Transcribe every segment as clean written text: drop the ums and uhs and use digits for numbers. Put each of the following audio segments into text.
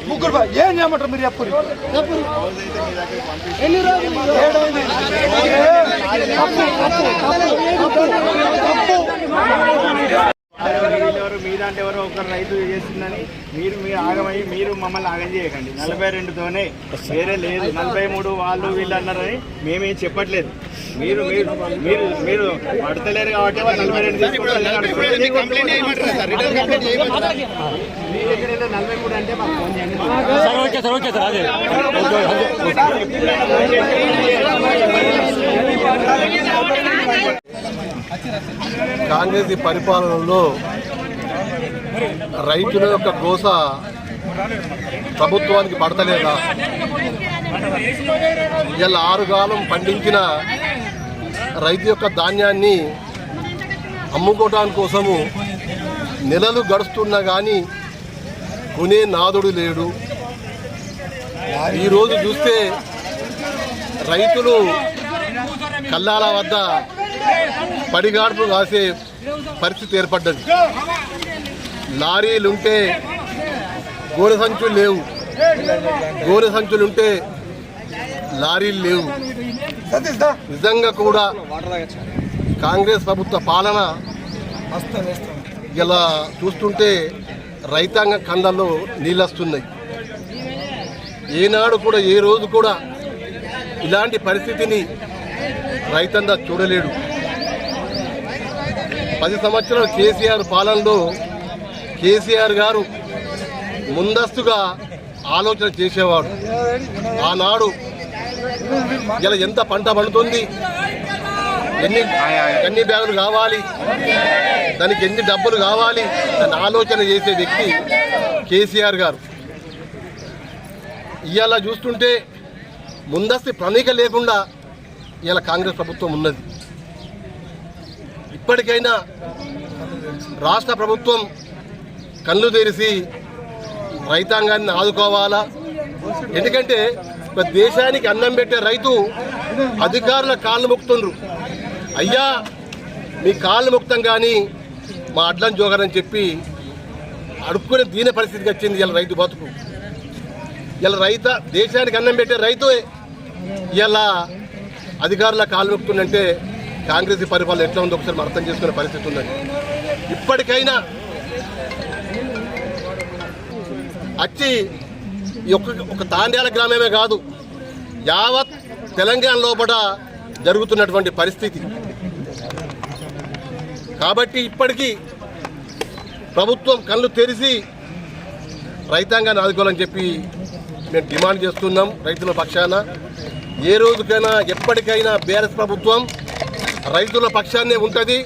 ముగ్గురు ఏం చేయమంటారు మీరు? ఎప్పుడు ఎన్ని రోజులు మీరంటే ఎవరో ఒకరు రైతు చేసిందని మీరు ఆగమయ్యి మీరు మమ్మల్ని ఆగం చేయకండి. 42తోనే వేరే లేదు. 43 వాళ్ళు వీళ్ళు అన్నారని మేమేం చెప్పట్లేదు. మీరు మీరు మీరు మీరు పడతలేరు కాబట్టి 42 తీసుకుంటారు. 43 అంటే మాకు ఫోన్ చేయండి. కాంగ్రెస్ పరిపాలనలో రైతుల యొక్క గోస ప్రభుత్వానికి పడతలేదా? ఇలా 6 కాలం పండించిన రైతు యొక్క ధాన్యాన్ని అమ్ముకోవడానికి కోసము నెలలు గడుస్తున్నా కానీ కొనే నాదుడు లేడు. ఈరోజు చూస్తే రైతులు కల్లాల వద్ద పడిగాడుపు కాసే పరిస్థితి ఏర్పడ్డది. లారీలుంటే గోనె సంచులు లేవు, గోనె సంచులుంటే లారీలు లేవు. నిజంగా కూడా కాంగ్రెస్ ప్రభుత్వ పాలన ఇలా చూస్తుంటే రైతాంగ కళ్ళల్లో నీళ్ళొస్తున్నాయి. ఏనాడు కూడా ఏ రోజు కూడా ఇలాంటి పరిస్థితిని రైతంతా చూడలేడు. 10 సంవత్సరాలు కేసీఆర్ పాలనలో కేసీఆర్ గారు ముందస్తుగా ఆలోచన చేసేవాడు. ఆనాడు ఇలా ఎంత పంట పండుతుంది, ఎన్ని బ్యాగులు కావాలి, దానికి ఎన్ని డబ్బులు కావాలి అని ఆలోచన చేసే వ్యక్తి కేసీఆర్ గారు. ఇవాళ చూస్తుంటే ముందస్తు ప్రణాళిక లేకుండా ఇవాళ కాంగ్రెస్ ప్రభుత్వం ఉన్నది. ఇప్పటికైనా రాష్ట్ర ప్రభుత్వం కళ్ళు తెరిచి రైతాంగాన్ని ఆదుకోవాలా. ఎందుకంటే దేశానికి అన్నం పెట్టే రైతు అధికారుల కాళ్ళు మొక్కుతుండ్రు. అయ్యా మీ కాళ్ళు మొక్కుతాం కానీ మా అడ్లని జోగరని చెప్పి అడుక్కునే దీని పరిస్థితికి వచ్చింది ఇలా రైతు బతుకు. ఇలా దేశానికి అన్నం పెట్టే రైతు ఇలా అధికారుల కాళ్ళు మొక్కుతుందంటే కాంగ్రెస్ పరిపాలన ఎట్లా ఉందో ఒకసారి అర్థం చేసుకునే పరిస్థితి ఉందండి. ఇప్పటికైనా వచ్చి ఒక తాండ్యాల గ్రామమే కాదు, యావత్ తెలంగాణ లోపల జరుగుతున్నటువంటి పరిస్థితి. కాబట్టి ఇప్పటికీ ప్రభుత్వం కళ్ళు తెరిచి రైతాంగాన్ని ఆదుకోవాలని చెప్పి మేము డిమాండ్ చేస్తున్నాం. రైతుల పక్షాన ఏ రోజుకైనా ఎప్పటికైనా బీఆర్ఎస్ ప్రభుత్వం రైతుల పక్షాన్నే ఉంటుంది.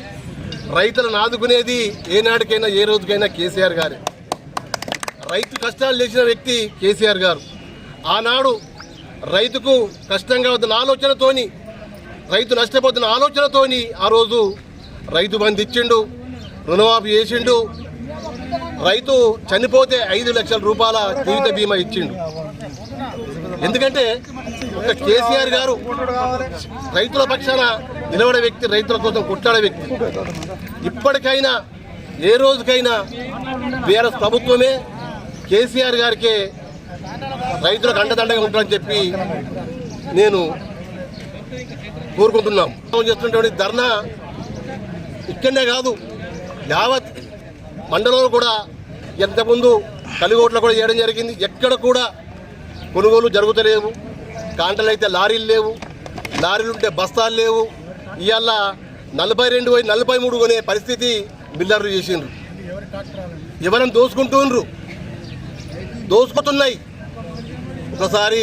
రైతులను ఆదుకునేది ఏనాటికైనా ఏ రోజుకైనా కేసీఆర్ గారే. రైతు కష్టాలు చేసిన వ్యక్తి కేసీఆర్ గారు. ఆనాడు రైతుకు కష్టంగా వద్దున్న ఆలోచనతోని, రైతు నష్టపోతున్న ఆలోచనతోని ఆ రోజు రైతు బంధు ఇచ్చిండు, రుణమాఫీ చేసిండు. రైతు చనిపోతే 5 లక్షల రూపాయల జీవిత బీమా ఇచ్చిండు. ఎందుకంటే ఒక కేసీఆర్ గారు రైతుల పక్షాన నిలబడే వ్యక్తి, రైతుల కోసం కొట్లాడే వ్యక్తి. ఇప్పటికైనా ఏ రోజుకైనా బీఆర్ఎస్ ప్రభుత్వమే కేసీఆర్ గారికే రైతులకు అండదండగా ఉంటారని చెప్పి నేను కోరుకుంటున్నాం. చేస్తున్నటువంటి ధర్నా ఇక్కడనే కాదు, యావత్ మండలంలో కూడా ఎంతకుముందు కలిగోట్లో కూడా చేయడం జరిగింది. ఎక్కడ కూడా కొనుగోలు జరుగుతలేవు. కాంటలు అయితే లారీలు లేవు, లారీలు ఉంటే బస్తాలు లేవు. ఇవాళ 42 పోయి 43 కొనే పరిస్థితి మిల్లర్లు చేసిండ్రు. ఎవరైనా దోసుకుతున్నాయి. ఒకసారి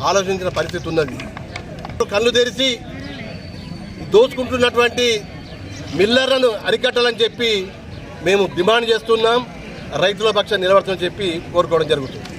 ఆలోచించిన పరిస్థితి ఉన్నది. కళ్ళు తెరిచి దోచుకుంటున్నటువంటి మిల్లర్లను అరికట్టాలని చెప్పి మేము డిమాండ్ చేస్తున్నాం. రైతుల పక్షాన్ని నిలబడతామని చెప్పి కోరుకోవడం జరుగుతుంది.